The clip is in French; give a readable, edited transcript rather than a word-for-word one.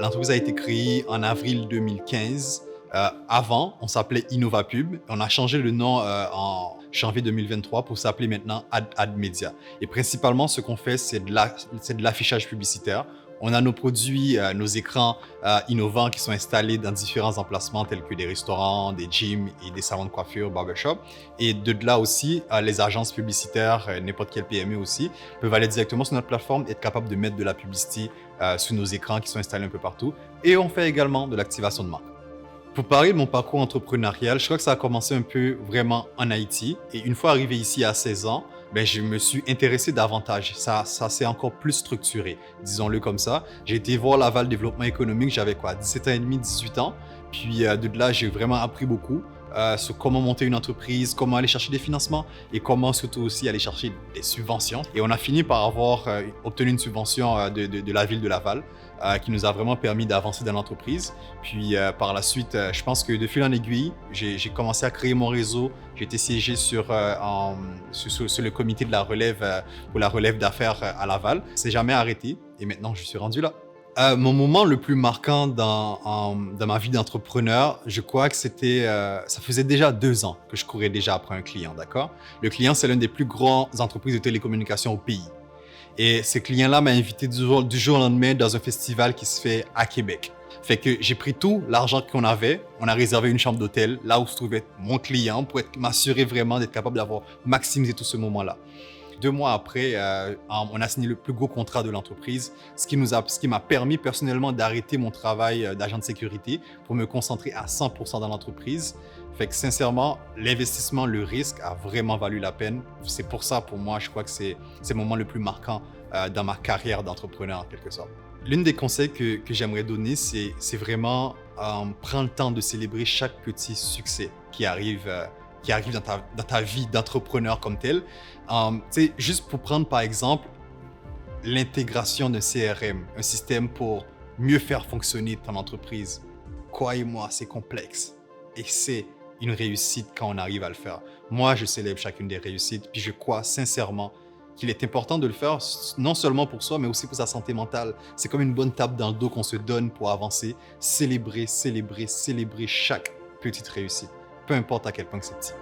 L'entreprise a été créée en avril 2015. Avant, on s'appelait InnovaPub. On a changé le nom en janvier 2023 pour s'appeler maintenant AdMedia. Et principalement, ce qu'on fait, c'est de l'affichage publicitaire. On a nos produits, nos écrans innovants qui sont installés dans différents emplacements tels que des restaurants, des gyms et des salons de coiffure, barbershop. Et de là aussi, les agences publicitaires, n'importe quelle PME aussi, peuvent aller directement sur notre plateforme et être capables de mettre de la publicité sur nos écrans qui sont installés un peu partout. Et on fait également de l'activation de marque. Pour parler de mon parcours entrepreneurial, je crois que ça a commencé un peu vraiment en Haïti. Et une fois arrivé ici à 16 ans, je me suis intéressé davantage. Ça s'est encore plus structuré, disons-le comme ça. J'ai été voir Laval Développement économique, j'avais quoi, 17 ans et demi, 18 ans. Puis de là, j'ai vraiment appris beaucoup sur comment monter une entreprise, comment aller chercher des financements et comment surtout aussi aller chercher des subventions. Et on a fini par avoir obtenu une subvention de la ville de Laval qui nous a vraiment permis d'avancer dans l'entreprise. Puis par la suite, je pense que de fil en aiguille, j'ai commencé à créer mon réseau. J'ai été siégé sur le comité de la relève pour la relève d'affaires à Laval. C'est jamais arrêté et maintenant je suis rendu là. Mon moment le plus marquant dans ma vie d'entrepreneur, je crois que c'était, ça faisait déjà 2 ans que je courais déjà après un client, d'accord? Le client, c'est l'une des plus grandes entreprises de télécommunications au pays. Et ce client-là m'a invité du jour au lendemain dans un festival qui se fait à Québec. Fait que j'ai pris tout l'argent qu'on avait, on a réservé une chambre d'hôtel là où se trouvait mon client pour m'assurer vraiment d'être capable d'avoir maximisé tout ce moment-là. 2 mois après, on a signé le plus gros contrat de l'entreprise, ce qui m'a permis personnellement d'arrêter mon travail d'agent de sécurité pour me concentrer à 100% dans l'entreprise. Fait que sincèrement, l'investissement, le risque a vraiment valu la peine. C'est pour ça, pour moi, je crois que c'est le moment le plus marquant dans ma carrière d'entrepreneur en quelque sorte. L'une des conseils que j'aimerais donner, c'est vraiment prendre le temps de célébrer chaque petit succès qui arrive dans ta vie d'entrepreneur comme tel. Juste pour prendre par exemple l'intégration d'un CRM, un système pour mieux faire fonctionner ton entreprise. Croyez-moi, c'est complexe et c'est une réussite quand on arrive à le faire. Moi, je célèbre chacune des réussites, puis je crois sincèrement qu'il est important de le faire, non seulement pour soi, mais aussi pour sa santé mentale. C'est comme une bonne tape dans le dos qu'on se donne pour avancer. Célébrer, célébrer, célébrer chaque petite réussite, peu importe à quel point que c'est petit.